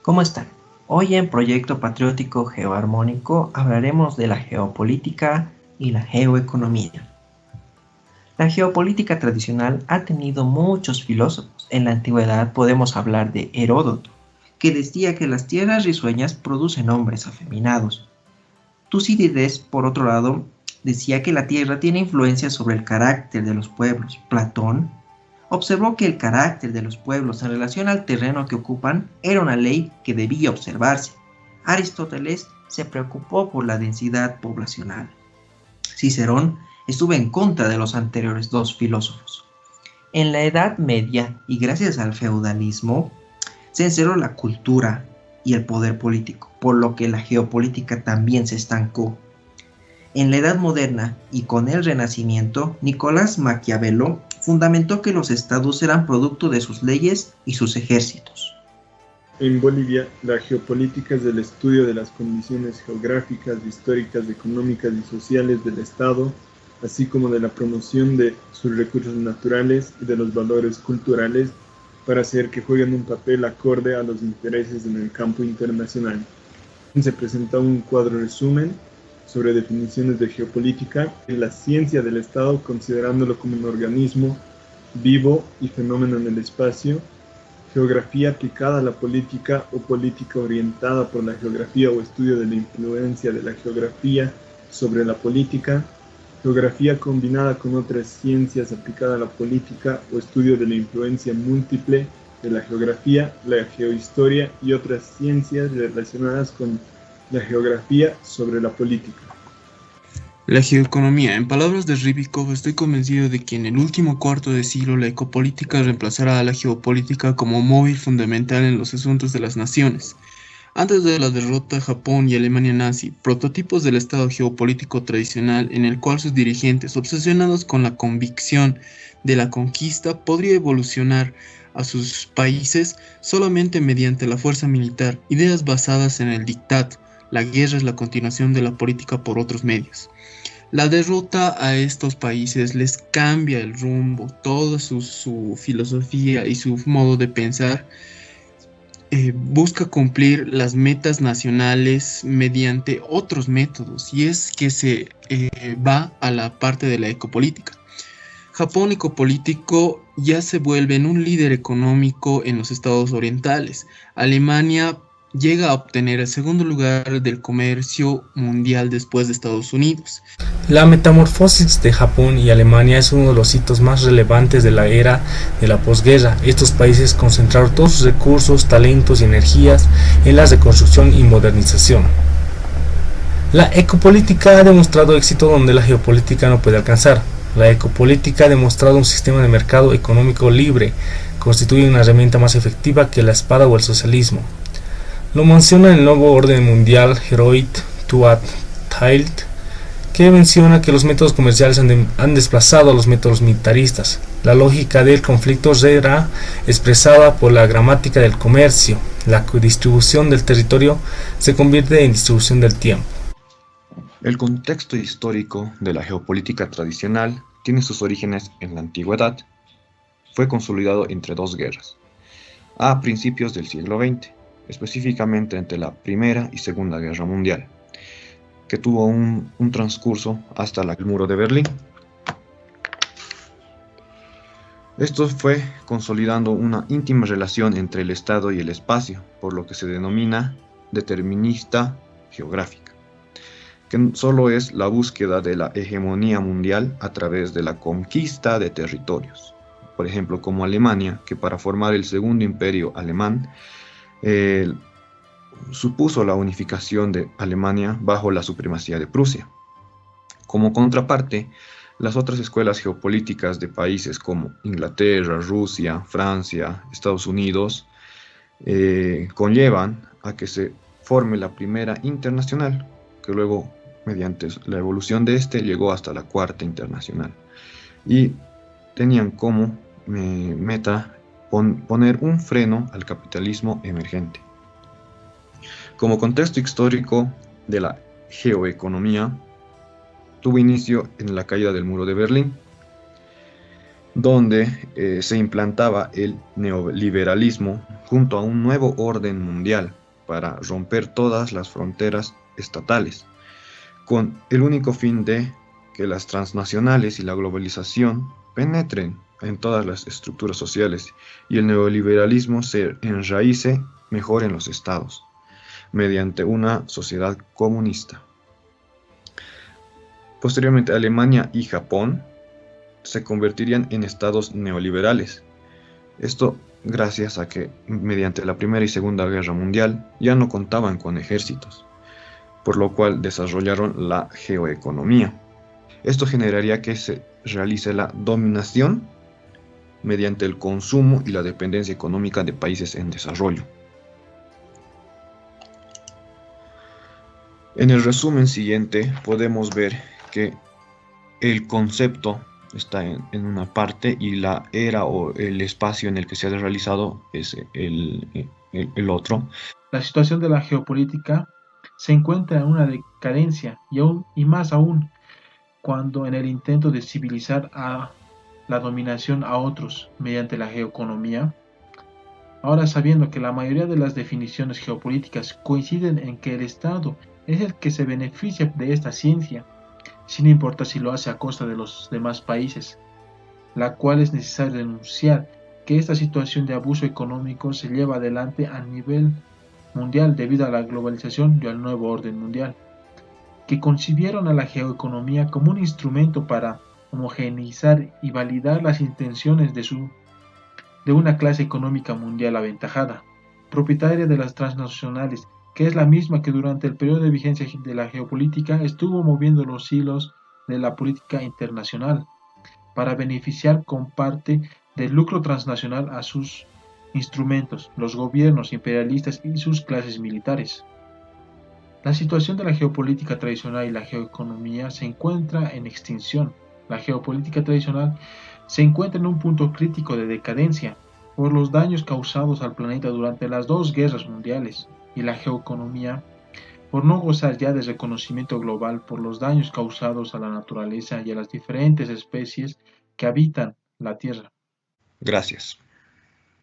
¿Cómo están? Hoy en Proyecto Patriótico Geoarmónico hablaremos de la geopolítica y la geoeconomía. La geopolítica tradicional ha tenido muchos filósofos. En la antigüedad podemos hablar de Heródoto, que decía que las tierras risueñas producen hombres afeminados. Tucídides, por otro lado, decía que la tierra tiene influencia sobre el carácter de los pueblos. Platón observó que el carácter de los pueblos en relación al terreno que ocupan era una ley que debía observarse. Aristóteles se preocupó por la densidad poblacional. Cicerón estuvo en contra de los anteriores dos filósofos. En la Edad Media, y gracias al feudalismo, se encerró la cultura y el poder político, por lo que la geopolítica también se estancó. En la Edad Moderna y con el Renacimiento, Nicolás Maquiavelo fundamentó que los estados eran producto de sus leyes y sus ejércitos. En Bolivia, la geopolítica es el estudio de las condiciones geográficas, históricas, económicas y sociales del Estado, así como de la promoción de sus recursos naturales y de los valores culturales para hacer que jueguen un papel acorde a los intereses en el campo internacional. Se presenta un cuadro resumen sobre definiciones de geopolítica en la ciencia del Estado, considerándolo como un organismo vivo y fenómeno en el espacio, geografía aplicada a la política o política orientada por la geografía o estudio de la influencia de la geografía sobre la política, geografía combinada con otras ciencias aplicada a la política o estudio de la influencia múltiple de la geografía, la geohistoria y otras ciencias relacionadas con la geografía sobre la política. La geoeconomía. En palabras de Rybikov, estoy convencido de que en el último cuarto de siglo la ecopolítica reemplazará a la geopolítica como móvil fundamental en los asuntos de las naciones. Antes de la derrota de Japón y Alemania nazi, prototipos del estado geopolítico tradicional en el cual sus dirigentes, obsesionados con la convicción de la conquista, podría evolucionar a sus países solamente mediante la fuerza militar, ideas basadas en el diktat. La guerra es la continuación de la política por otros medios. La derrota a estos países les cambia el rumbo, toda su filosofía y su modo de pensar. Busca cumplir las metas nacionales mediante otros métodos, y es que se va a la parte de la ecopolítica. Japón ecopolítico ya se vuelve en un líder económico en los estados orientales. Alemania llega a obtener el segundo lugar del comercio mundial después de Estados Unidos. La metamorfosis de Japón y Alemania es uno de los hitos más relevantes de la era de la posguerra. Estos países concentraron todos sus recursos, talentos y energías en la reconstrucción y modernización. La ecopolítica ha demostrado éxito donde la geopolítica no puede alcanzar. La ecopolítica ha demostrado un sistema de mercado económico libre, constituye una herramienta más efectiva que la espada o el socialismo. Lo menciona el nuevo orden mundial Heroit Tuat Tilt, que menciona que los métodos comerciales han desplazado a los métodos militaristas. La lógica del conflicto será expresada por la gramática del comercio. La distribución del territorio se convierte en distribución del tiempo. El contexto histórico de la geopolítica tradicional tiene sus orígenes en la antigüedad. Fue consolidado entre dos guerras, a principios del siglo XX, específicamente entre la Primera y Segunda Guerra Mundial, que tuvo un transcurso hasta el muro de Berlín. Esto fue consolidando una íntima relación entre el Estado y el espacio, por lo que se denomina determinista geográfica, que solo es la búsqueda de la hegemonía mundial a través de la conquista de territorios. Por ejemplo, como Alemania, que para formar el segundo imperio alemán, supuso la unificación de Alemania bajo la supremacía de Prusia. Como contraparte, las otras escuelas geopolíticas de países como Inglaterra, Rusia, Francia, Estados Unidos, conllevan a que se forme la primera internacional, que luego, mediante la evolución de llegó hasta la cuarta internacional. Y tenían como meta poner un freno al capitalismo emergente. Como contexto histórico de la geoeconomía, tuvo inicio en la caída del muro de Berlín. donde se implantaba el neoliberalismo junto a un nuevo orden mundial para romper todas las fronteras estatales, con el único fin de que las transnacionales y la globalización penetren en todas las estructuras sociales y el neoliberalismo se enraíce mejor en los estados, mediante una sociedad comunista. Posteriormente, Alemania y Japón se convertirían en estados neoliberales. Esto gracias a que mediante la Primera y Segunda Guerra Mundial ya no contaban con ejércitos, por lo cual desarrollaron la geoeconomía. Esto generaría que se realice la dominación mediante el consumo y la dependencia económica de países en desarrollo. En el resumen siguiente podemos ver que el concepto está en una parte y la era o el espacio en el que se ha realizado es el otro. La situación de la geopolítica se encuentra en una decadencia y más aún cuando en el intento de civilizar a la dominación a otros mediante la geoeconomía. Ahora, sabiendo que la mayoría de las definiciones geopolíticas coinciden en que el Estado es el que se beneficia de esta ciencia, sin importar si lo hace a costa de los demás países, la cual es necesario denunciar que esta situación de abuso económico se lleva adelante a nivel mundial debido a la globalización y al nuevo orden mundial, que concibieron a la geoeconomía como un instrumento para homogeneizar y validar las intenciones de una clase económica mundial aventajada, propietaria de las transnacionales, que es la misma que durante el periodo de vigencia de la geopolítica estuvo moviendo los hilos de la política internacional, para beneficiar con parte del lucro transnacional a sus instrumentos, los gobiernos imperialistas y sus clases militares. La situación de la geopolítica tradicional y la geoeconomía se encuentra en extinción. La geopolítica tradicional se encuentra en un punto crítico de decadencia por los daños causados al planeta durante las dos guerras mundiales, y la geoeconomía por no gozar ya de reconocimiento global por los daños causados a la naturaleza y a las diferentes especies que habitan la Tierra. Gracias.